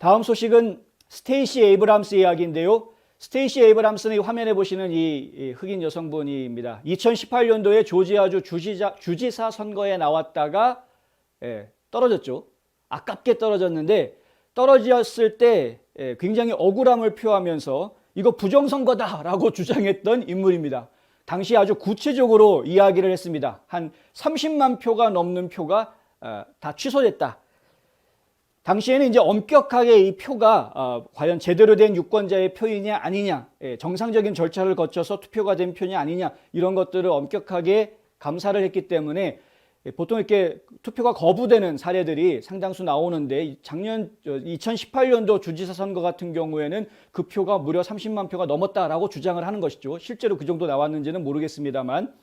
다음 소식은 스테이시 에이브람스 이야기인데요. 스테이시 에이브람스는 이 화면에 보시는 이 흑인 여성분입니다. 2018년도에 조지아주 주지사 선거에 나왔다가 떨어졌죠. 아깝게 떨어졌는데 떨어졌을 때 굉장히 억울함을 표하면서 이거 부정선거다라고 주장했던 인물입니다. 당시 아주 구체적으로 이야기를 했습니다. 한 30만 표가 넘는 표가 다 취소됐다. 당시에는 이제 엄격하게 이 표가 과연 제대로 된 유권자의 표이냐 아니냐, 정상적인 절차를 거쳐서 투표가 된 표냐 아니냐 이런 것들을 엄격하게 감사를 했기 때문에 보통 이렇게 투표가 거부되는 사례들이 상당수 나오는데 작년 2018년도 주지사 선거 같은 경우에는 그 표가 무려 30만 표가 넘었다라고 주장을 하는 것이죠. 실제로 그 정도 나왔는지는 모르겠습니다만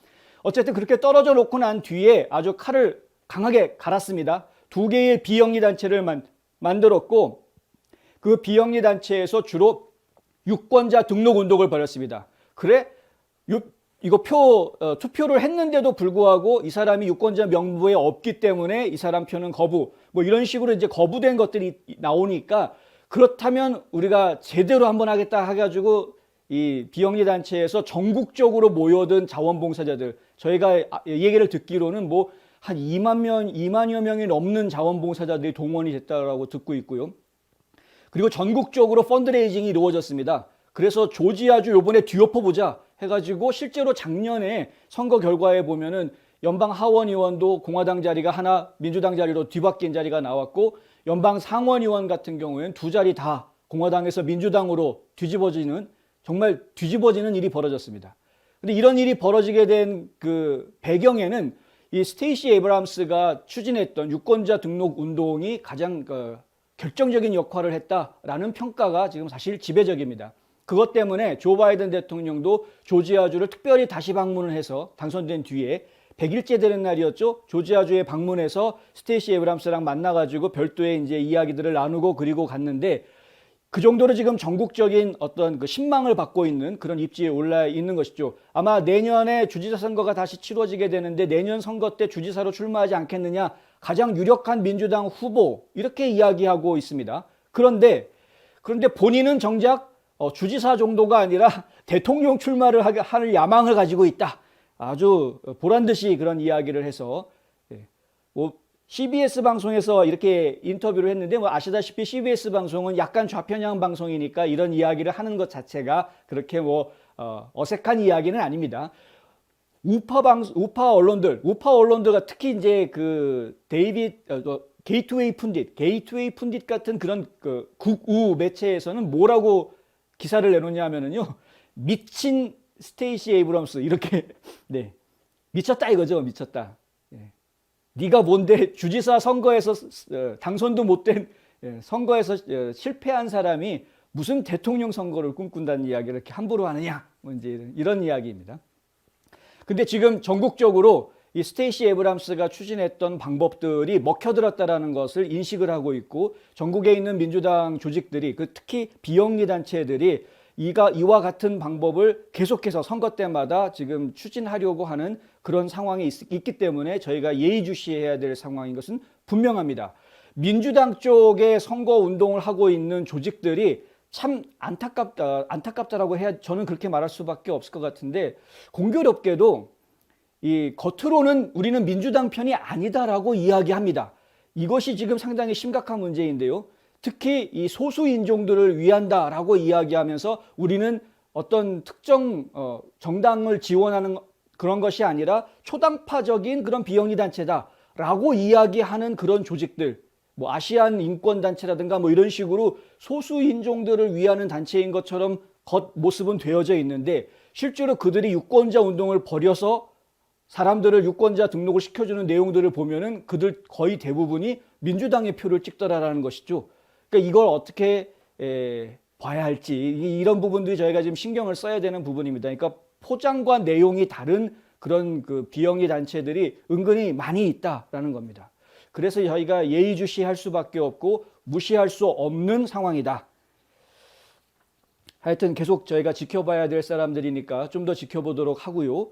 어쨌든 그렇게 떨어져 놓고 난 뒤에 아주 칼을 강하게 갈았습니다. 두 개의 비영리 단체를 만들었고 그 비영리 단체에서 주로 유권자 등록 운동을 벌였습니다. 그래? 이거 투표를 했는데도 불구하고 이 사람이 유권자 명부에 없기 때문에 이 사람 표는 거부, 뭐 이런 식으로 이제 거부된 것들이 나오니까 그렇다면 우리가 제대로 한번 하겠다 해가지고 이 비영리 단체에서 전국적으로 모여든 자원봉사자들, 저희가 얘기를 듣기로는 뭐 한 2만여 명이 넘는 자원봉사자들이 동원이 됐다고 듣고 있고요. 그리고 전국적으로 펀드레이징이 이루어졌습니다. 그래서 조지아주 요번에 뒤엎어 보자 해가지고 실제로 작년에 선거 결과에 보면은 연방 하원 의원도 공화당 자리가 하나, 민주당 자리로 뒤바뀐 자리가 나왔고 연방 상원 의원 같은 경우에는 두 자리 다 공화당에서 민주당으로 정말 뒤집어지는 일이 벌어졌습니다. 근데 이런 일이 벌어지게 된 그 배경에는 이 스테이시 에이브람스가 추진했던 유권자 등록 운동이 가장 결정적인 역할을 했다라는 평가가 지금 사실 지배적입니다. 그것 때문에 조 바이든 대통령도 조지아주를 특별히 다시 방문을 해서 당선된 뒤에 100일째 되는 날이었죠. 조지아주에 방문해서 스테이시 에이브람스랑 만나가지고 별도의 이제 이야기들을 나누고 그리고 갔는데 그 정도로 지금 전국적인 어떤 그 신망을 받고 있는 그런 입지에 올라 있는 것이죠. 아마 내년에 주지사 선거가 다시 치러지게 되는데 내년 선거 때 주지사로 출마하지 않겠느냐, 가장 유력한 민주당 후보 이렇게 이야기하고 있습니다. 그런데 본인은 정작 주지사 정도가 아니라 대통령 출마를 할 야망을 가지고 있다. 아주 보란듯이 그런 이야기를 해서 CBS 방송에서 이렇게 인터뷰를 했는데 뭐 아시다시피 CBS 방송은 약간 좌편향 방송이니까 이런 이야기를 하는 것 자체가 그렇게 뭐 어색한 이야기는 아닙니다. 우파 언론들가 특히 이제 그 게이트웨이 푼딧 같은 그런 그 극우 매체에서는 뭐라고 기사를 내놓냐면은요, 미친 스테이시 에이브럼스 이렇게 미쳤다 이거죠. 미쳤다. 네가 뭔데 뭔데 선거에서 당선도 못된 선거에서 실패한 사람이 무슨 대통령 선거를 꿈꾼다는 이야기를 이렇게 함부로 하느냐, 뭐 이제 이런 이야기입니다. 근데 지금 전국적으로 이 스테이시 에이브람스가 추진했던 방법들이 먹혀들었다라는 것을 인식을 하고 있고 전국에 있는 민주당 조직들이 특히 비영리 단체들이 이와 같은 방법을 계속해서 선거 때마다 지금 추진하려고 하는 그런 상황이 있기 때문에 저희가 예의주시해야 될 상황인 것은 분명합니다. 민주당 쪽에 선거 운동을 하고 있는 조직들이 참 안타깝다라고 해야 저는 그렇게 말할 수밖에 없을 것 같은데 공교롭게도 이 겉으로는 우리는 민주당 편이 아니다라고 이야기합니다. 이것이 지금 상당히 심각한 문제인데요. 특히 이 소수 인종들을 위한다라고 이야기하면서 우리는 어떤 특정 정당을 지원하는 그런 것이 아니라 초당파적인 그런 비영리 단체다라고 이야기하는 그런 조직들, 뭐 아시안 인권 단체라든가 뭐 이런 식으로 소수 인종들을 위하는 단체인 것처럼 겉모습은 되어져 있는데 실제로 그들이 유권자 운동을 벌여서 사람들을 유권자 등록을 시켜주는 내용들을 보면은 그들 거의 대부분이 민주당의 표를 찍더라라는 것이죠. 그러니까 이걸 어떻게 봐야 할지 이런 부분들이 저희가 지금 신경을 써야 되는 부분입니다. 그러니까 포장과 내용이 다른 그런 그 비영리 단체들이 은근히 많이 있다라는 겁니다. 그래서 저희가 예의주시할 수밖에 없고 무시할 수 없는 상황이다. 하여튼 계속 저희가 지켜봐야 될 사람들이니까 좀 더 지켜보도록 하고요.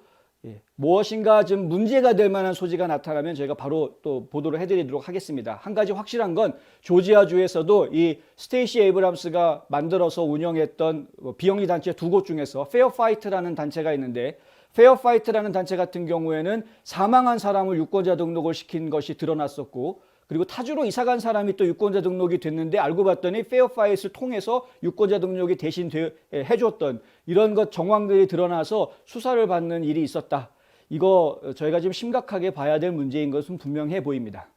무엇인가 좀 문제가 될 만한 소지가 나타나면 저희가 바로 또 보도를 해드리도록 하겠습니다. 한 가지 확실한 건 조지아주에서도 이 스테이시 에이브람스가 만들어서 운영했던 비영리 단체 두 곳 중에서 페어파이트라는 단체가 있는데, 페어파이트라는 단체 같은 경우에는 사망한 사람을 유권자 등록을 시킨 것이 드러났었고, 그리고 타주로 이사간 사람이 또 유권자 등록이 됐는데 알고 봤더니 페어파이트를 통해서 유권자 등록이 대신 해줬던 이런 것 정황들이 드러나서 수사를 받는 일이 있었다. 이거 저희가 지금 심각하게 봐야 될 문제인 것은 분명해 보입니다.